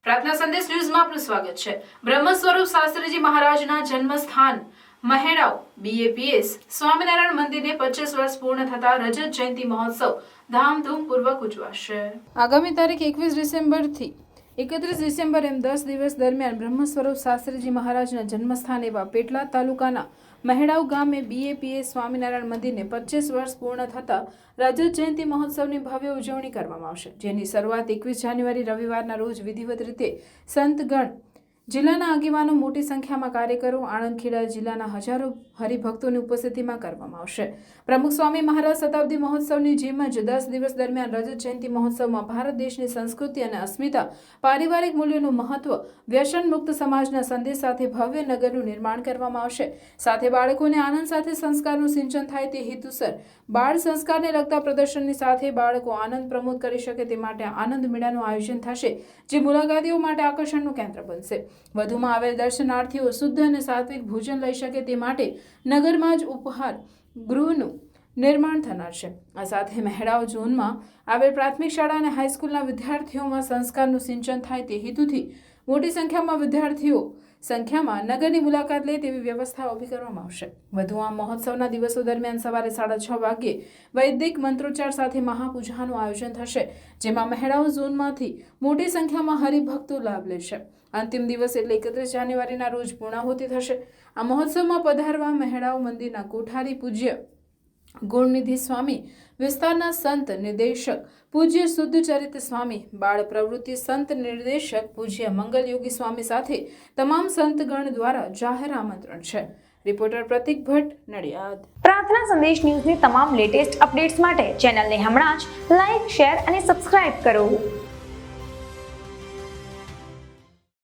પ્રાર્થના સંદેશ ન્યૂઝમાં આપનું સ્વાગત છે। બ્રહ્મ સ્વરૂપ શાસ્ત્રીજી મહારાજના જન્મસ્થાન મહેડાવ બીએપીએસ સ્વામિનારાયણ મંદિરને 25 વર્ષ પૂર્ણ થતા રજત જયંતિ મહોત્સવ ધામધૂમપૂર્વક ઉજવાશે। આગામી તારીખ 21 ડિસેમ્બરથી 31 ડિસેમ્બર એમ 10 દિવસ દરમિયાન બ્રહ્મ સ્વરૂપ શાસ્ત્રીજી મહારાજના જન્મસ્થાન એવા પેટલાદ તાલુકાના મહેડાવ ગામે બીએપીએસ સ્વામિનારાયણ મંદિરને 25 વર્ષ પૂર્ણ થતા રજત જયંતિ મહોત્સવની ભવ્ય ઉજવણી કરવામાં આવશે, જેની શરૂઆત 21 જાન્યુઆરી રવિવારના રોજ વિધિવત રીતે સંતગણ, જિલ્લાના આગેવાનો, મોટી સંખ્યામાં કાર્યકરો, આણંદ ખેડા જિલ્લાના હજારો હરિભક્તોની ઉપસ્થિતિમાં કરવામાં આવશે। પ્રમુખ સ્વામી મહારાજ શતાબ્દી મહોત્સવની જેમ જ 10 દિવસ દરમિયાન રજત જયંતિ મહોત્સવમાં ભારત દેશની સંસ્કૃતિ અને અસ્મિતા, પારિવારિક મૂલ્યોનું મહત્વ, વ્યસન મુક્ત સમાજના સંદેશ સાથે ભવ્ય નગરનું નિર્માણ કરવામાં આવશે। સાથે બાળકોને આનંદ સાથે સંસ્કારનું સિંચન થાય તે હેતુસર બાળ સંસ્કારને લગતા પ્રદર્શનની સાથે બાળકો આનંદ પ્રમોદ કરી શકે તે માટે આનંદ મેળાનું આયોજન થશે, જે મુલાકાતીઓ માટે આકર્ષણનું કેન્દ્ર બનશે। વધુમાં આવેલ દર્શનાર્થીઓ શુદ્ધ અને સાત્વિક ભોજન લઈ શકે તે માટે નગરમાં જ ઉપહાર ગૃહનું નિર્માણ થનાર છે। આ સાથે મહેડાવ ઝોનમાં આવેલ પ્રાથમિક શાળા અને હાઈસ્કૂલના વિદ્યાર્થીઓમાં સંસ્કારનું સિંચન થાય તે હેતુથી મોટી સંખ્યામાં નગરની મુલાકાત લે તેવી વ્યવસ્થા ઊભી કરવામાં આવશે। વધુમાં મહોત્સવના દિવસો દરમિયાન સવારે 6:30 વાગ્યે વૈદિક મંત્રોચ્ચાર સાથે મહાપૂજાનું આયોજન થશે, જેમાં મહેડાવ ઝોનમાંથી મોટી સંખ્યામાં હરિભક્તો લાભ લેશે। અંતિમ દિવસ એટલે 31 જાન્યુઆરીના રોજ પૂર્ણાહુતિ થશે। આ મહોત્સવમાં પધારવા મહેડાવ મંદિરના કોઠારી પૂજ્ય ગુણનિધિ સ્વામી, વિસ્તારના સંત નિર્દેશક પૂજ્ય શુદ્ધચરિત સ્વામી, બાળ પ્રવૃત્તિ સંત નિર્દેશક પૂજ્ય મંગલયોગી સ્વામી સાથે તમામ સંતગણ દ્વારા જાહેર આમંત્રણ છે। રિપોર્ટર પ્રતિક ભટ્ટ, નડિયાદ। પ્રાર્થના સંદેશ ન્યૂઝની તમામ લેટેસ્ટ અપડેટ્સ માટે ચેનલને હમણાં જ લાઈક, શેર અને સબસ્ક્રાઇબ કરો।